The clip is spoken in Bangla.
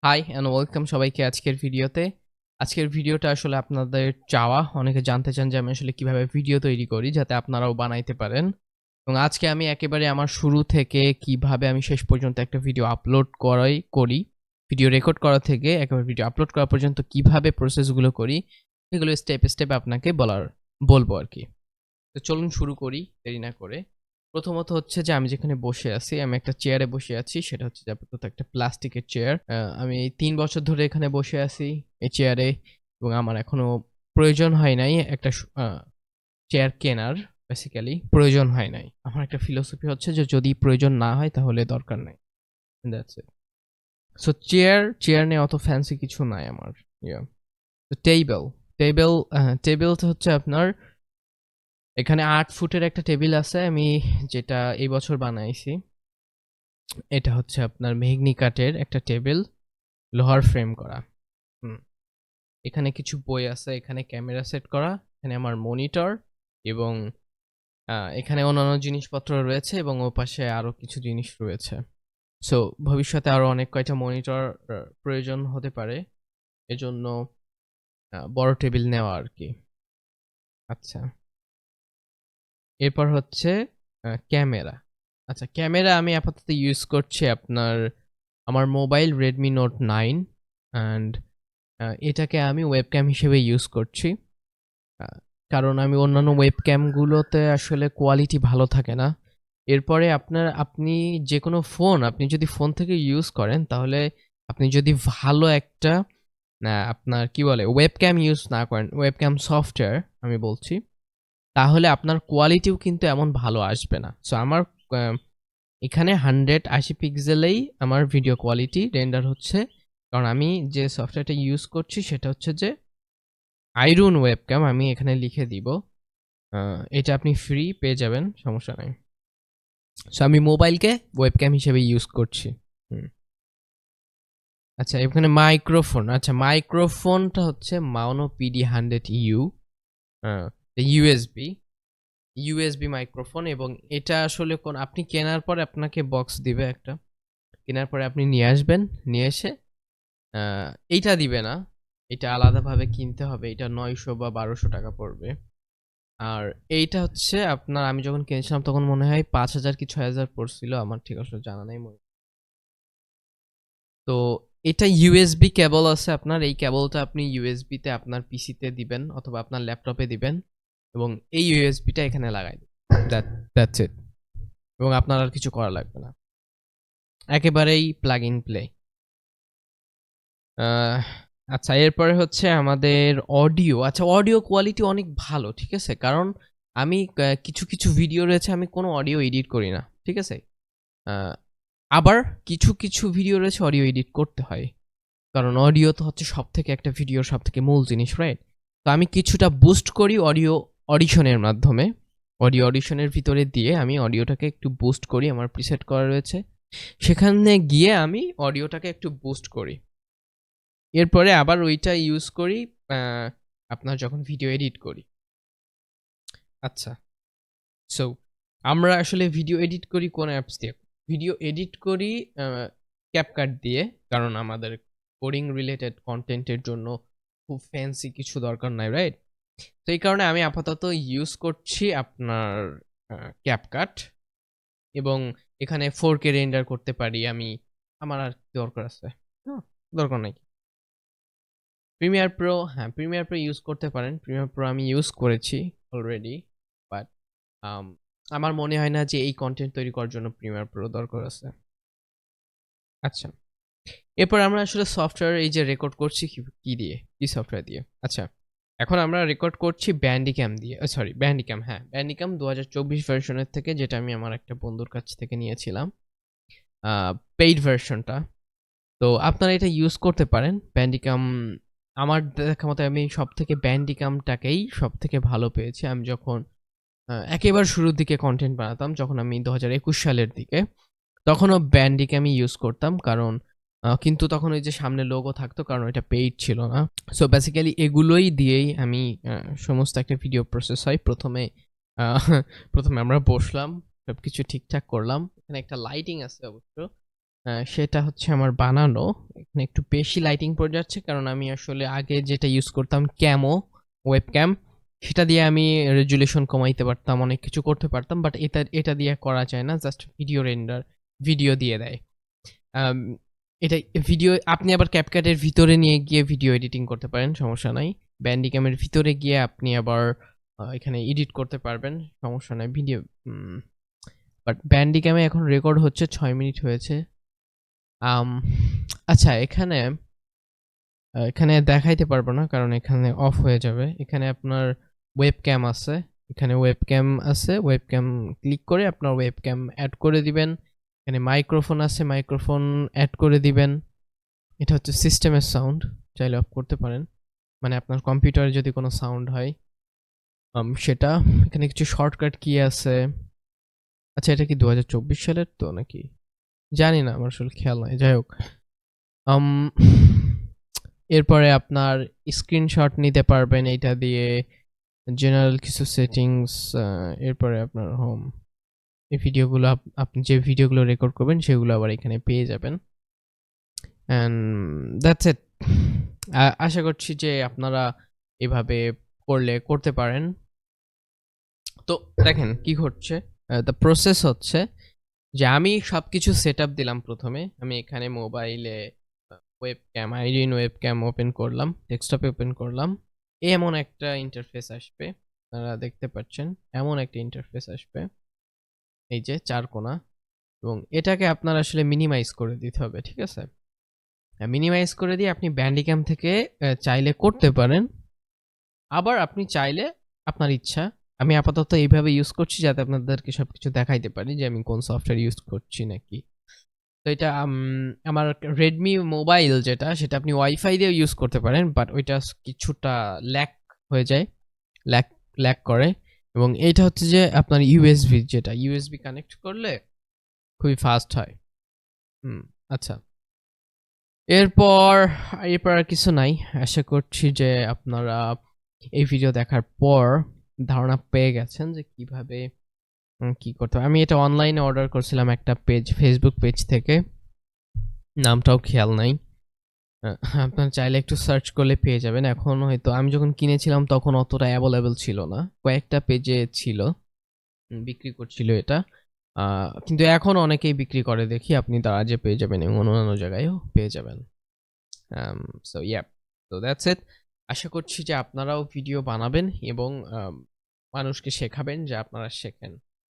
হাই অ্যান্ড ওয়েলকাম সবাইকে আজকের ভিডিওতে। আজকের ভিডিওটা আসলে আপনাদের চাওয়া। অনেকে জানতে চান যে আমি আসলে কিভাবে ভিডিও তৈরি করি যাতে আপনারাও বানাইতে পারেন। এবং আজকে আমি একেবারে আমার শুরু থেকে কিভাবে আমি শেষ পর্যন্ত একটা ভিডিও আপলোড করি, ভিডিও রেকর্ড করা থেকে একেবারে ভিডিও আপলোড করা পর্যন্ত কিভাবে প্রসেসগুলো করি, এগুলো স্টেপ, স্টেপ আপনাকে বলবো আরকি। তো চলুন শুরু করি দেরি না করে। প্রথমত হচ্ছে যে আমি যেখানে বসে আছি, আমি একটা চেয়ারে বসে আছি। সেটা হচ্ছে যে আপাতত একটা প্লাস্টিকের চেয়ার। আমি ৩ বছর ধরে এখানে বসে আছি এই চেয়ারে এবং আমার এখনো প্রয়োজন হয় নাই একটা চেয়ার কেনার। বেসিক্যালি প্রয়োজন হয় নাই। আমার একটা ফিলোসফি হচ্ছে যে যদি প্রয়োজন না হয় তাহলে দরকার নাই। That's it. সো চেয়ার নিয়ে অত ফ্যান্সি কিছু নাই আমার। ইয়া। তো টেবলটা হচ্ছে আপনার এখানে ৮ ফুটের একটা টেবিল আছে আমি যেটা এই বছর বানাইছি। এটা হচ্ছে আপনার মেহগনি কাঠের একটা টেবিল, লোহার ফ্রেম করা। হুম। এখানে কিছু বই আছে, এখানে ক্যামেরা সেট করা, এখানে আমার মনিটর এবং এখানে অন্যান্য জিনিসপত্র রয়েছে এবং ওপাশে আরো কিছু জিনিস রয়েছে। সো ভবিষ্যতে আরো অনেক কয়টা মনিটর প্রয়োজন হতে পারে। এজন্য বড় টেবিল নেওয়া আরকি। আচ্ছা। এরপর হচ্ছে ক্যামেরা। আচ্ছা, ক্যামেরা আমি আপাতত ইউজ করছি আমার মোবাইল Redmi Note 9 অ্যান্ড এটাকে আমি ওয়েবক্যাম হিসেবে ইউজ করছি। আ কারণ আমি অন্যান্য ওয়েবক্যামগুলোতে আসলে কোয়ালিটি ভালো থাকে না। এরপরে আপনি যেকোনো আপনি যদি ফোন থেকে ইউজ করেন তাহলে আপনি যদি ভালো একটা আপনার কি বলে ওয়েবক্যাম ইউজ না করেন, ওয়েবক্যাম সফটওয়্যার আমি বলছি, তাহলে আপনার কোয়ালিটিও কিন্তু এমন ভালো আসবে না। সো আমার আ এখানে 180 পিক্সেলেই আমার ভিডিও কোয়ালিটি রেন্ডার হচ্ছে। কারণ আমি যে সফটওয়্যারটা ইউজ করছি সেটা হচ্ছে যে আইরুন ওয়েবক্যাম। আমি এখানে লিখে দিব। আ এটা আপনি ফ্রি পেয়ে যাবেন, সমস্যা নাই। সো আমি মোবাইলকে ওয়েবক্যাম হিসেবে ইউজ করছি। হুম। আচ্ছা, এখানে মাইক্রোফোন। আচ্ছা, মাইক্রোফোনটা হচ্ছে Maono PD100U আ ইউএসবি। ইউএসবি মাইক্রোফোন এবং এটা আসলে আপনি কেনার পরে আপনাকে বক্স দিবে একটা। কেনার পরে আপনি নিয়ে আসবেন। নিয়ে এসে আ এইটা দিবে না। এটা আলাদাভাবে কিনতে হবে। এটা ৯০০ বা ৳১২০০ পড়বে। আর এইটা হচ্ছে আমি যখন কিনেছিলাম তখন মনে হয় ৫,০০০ কি ৬,০০০ পড়ছিল। আমার ঠিক আসলে জানা নাই তো এটা ইউএসবি কেবল আছে আপনার। এই কেবলটা আপনি ইউএসবিতে আপনার পিসিতে দিবেন অথবা আপনার ল্যাপটপে দিবেন এবং এই ইউএসবিটা এখানে লাগাই দিবেন। That that's it. এবং আপনার আর কিছু করা লাগবে না। একেবারেই প্লাগ ইন প্লে। আহ আচ্ছা, এরপরে হচ্ছে আমাদের অডিও। আচ্ছা, অডিও কোয়ালিটি অনেক ভালো। ঠিক আছে? কারণ আমি কিছু ভিডিও রয়েছে আমি কোনো অডিও এডিট করি না। ঠিক আছে? আ আবার কিছু ভিডিও রয়েছে অডিও এডিট করতে হয়। কারণ অডিও তো হচ্ছে সবথেকে একটা ভিডিওর সবথেকে মূল জিনিস, রাইট? তো আমি কিছুটা বুস্ট করি অডিশনের মাধ্যমে। অডিও অডিশনের ভিতরে দিয়ে আমি অডিওটাকে একটু বুস্ট করি। আমার প্রিসেট করা রয়েছে। সেখানে গিয়ে আমি অডিওটাকে একটু বুস্ট করি। এরপরে আবার ওইটা ইউজ করি আ আপনার যখন ভিডিও এডিট করি। আচ্ছা। সো আমরা আসলে ভিডিও এডিট করি কোন অ্যাপস দিয়ে? ভিডিও এডিট করি আ CapCut দিয়ে। কারণ আমাদের কোডিং রিলেটেড কনটেন্ট এর জন্য খুব ফ্যান্সি কিছু দরকার নাই, রাইট? তো এই কারণে আমি আপাতত ইউজ করছি আপনার আ CapCut এবং এখানে 4K রেন্ডার করতে পারি আমি। আমার আর কি দরকার আছে? দরকার নাই। Premiere Pro, হ্যাঁ, Premiere Pro ইউজ করতে পারেন। Premiere Pro আমি ইউজ করেছি অলরেডি। বাট আম আমার মনে হয় না যে এই কনটেন্ট তৈরি করার জন্য Premiere Pro দরকার আছে। আচ্ছা। এরপর আমরা আসলে সফটওয়্যার এই যে রেকর্ড করছি কি দিয়ে? কি সফটওয়্যার দিয়ে? আচ্ছা। এখন আমরা রেকর্ড করছি Bandicam দিয়ে। সরি, Bandicam, হ্যাঁ। Bandicam ২০২৪ ভার্সনের থেকে যেটা আমি আমার একটা বন্ধুর কাছ থেকে নিয়েছিলাম। আ পেইড ভার্সনটা। তো আপনারা এটা ইউজ করতে পারেন। Bandicam আমার দেখা মতে আমি সবথেকে Bandicam টাকেই সবথেকে ভালো পেয়েছি। আমি যখন একেবারে শুরুর দিকে কনটেন্ট বানাতাম, যখন আমি ২০২১ সালের দিকে, তখনও Bandicam আমি ইউজ করতাম। কারণ কিন্তু তখন ওই যে সামনে লোগো থাকতো কারণ এটা পেইড ছিল না। সো বেসিক্যালি এগুলোই দিয়েই আমি আ সমস্ত একটা ভিডিও প্রসেস হয়। ১ম আমরা বসলাম, সবকিছু ঠিকঠাক করলাম। এখানে একটা লাইটিং আছে অবশ্য। সেটা হচ্ছে আমার বানানো। এখানে একটু বেশি লাইটিং পড়ে যাচ্ছে কারণ আমি আসলে আগে যেটা ইউজ করতাম ক্যামো ওয়েবক্যাম, সেটা দিয়ে আমি রেজুলেশন কমাইতে পারতাম, অনেক কিছু করতে পারতাম। বাট এটা দিয়ে করা যায় না, জাস্ট ভিডিও রেন্ডার ভিডিও দিয়ে দেয়। আম, এটা ভিডিও আপনি আবার ক্যাপকাটের ভিতরে নিয়ে গিয়ে ভিডিও এডিটিং করতে পারেন, সমস্যা নাই। ব্যান্ডিক্যামের ভিতরে গিয়ে আপনি আবার এখানে এডিট করতে পারবেন, সমস্যা নাই ভিডিও। বাট ব্যান্ডিক্যামে এখন রেকর্ড হচ্ছে 6 মিনিট হয়েছে। আম, আচ্ছা, এখানে দেখাইতে পারবো না কারণ এখানে অফ হয়ে যাবে। এখানে আপনার ওয়েবক্যাম আছে, ওয়েবক্যাম ক্লিক করে আপনার ওয়েবক্যাম অ্যাড করে দিবেন। এখানে মাইক্রোফোন আছে, মাইক্রোফোন অ্যাড করে দিবেন। এটা হচ্ছে সিস্টেমের সাউন্ড, চাইলে অফ করতে পারেন, মানে আপনার কম্পিউটারে যদি কোনো সাউন্ড হয় সেটা। এখানে কিছু শর্টকাট কি আছে। আচ্ছা, এটা কি 2024 সালের তো নাকি জানি না, আমার আসলে খেয়াল নাই, যাই হোক। আম, এরপরে আপনার স্ক্রিনশট নিতে পারবেন এটা দিয়ে, জেনারেল কিছু সেটিংস। এরপরে আপনার হোম, এই ভিডিওগুলো আপনি যে ভিডিওগুলো রেকর্ড করবেন সেগুলো আবার এখানে পেয়ে যাবেন। And that's it. আশা করছি যে আপনারা এভাবে করতে পারেন। তো দেখেন কি ঘটছে। দ্য প্রসেস হচ্ছে যে আমি সবকিছু সেট আপ দিলাম। প্রথমে আমি এখানে মোবাইলে ওয়েবক্যাম, আইরিন ওয়েবক্যাম ওপেন করলাম, ডেস্কটপে ওপেন করলাম। এমন একটা ইন্টারফেস আসবে, আপনারা দেখতে পাচ্ছেন এমন একটা ইন্টারফেস আসবে, এই যে চার কোণা। এবং এটাকে আপনার আসলে মিনিমাইজ করে দিতে হবে, ঠিক আছে? মিনিমাইজ করে দিয়ে আপনি ব্যান্ডিক্যাম থেকে চাইলে করতে পারেন, আবার আপনি চাইলে আপনার ইচ্ছা। আমি আপাতত এইভাবে ইউজ করছি যাতে আপনাদেরকে সবকিছু দেখাইতে পারি যে আমি কোন সফটওয়্যার ইউজ করছি নাকি। তো এটা আমার রেডমি মোবাইল যেটা, সেটা আপনি ওয়াইফাই দিয়ে ইউজ করতে পারেন, বাট ওইটা কিছুটা ল্যাক হয়ে যায়, ল্যাক ল্যাক করে। এবং এইটা হচ্ছে যে আপনার ইউএসবি, যেটা ইউএসবি কানেক্ট করলে খুবই ফাস্ট হয়। আচ্ছা, এরপর এরপর আর কিছু নাই। আশা করছি যে আপনারা এই ভিডিও দেখার পর ধারণা পেয়ে গেছেন যে কিভাবে কি করতে হবে। আমি এটা অনলাইনে অর্ডার করছিলাম একটা পেজ, ফেসবুক পেজ থেকে, নামটাও খেয়াল নাই। আপনার চাইলে একটু সার্চ করলে পেয়ে যাবেন। এখন হয়তো আমি যখন কিনেছিলাম তখন অতটা অ্যাভেলেবল ছিল না, কয়েকটা পেজে ছিল, বিক্রি করছিল এটা। কিন্তু এখন অনেকেই বিক্রি করে দেখি, আপনি দারাজে পেয়ে যাবেন এবং অন্যান্য জায়গায়ও পেয়ে যাবেন। সো ইয়া, তো দ্যাটস ইট। আশা করছি যে আপনারাও ভিডিও বানাবেন এবং মানুষকে শেখাবেন যে আপনারা শেখেন।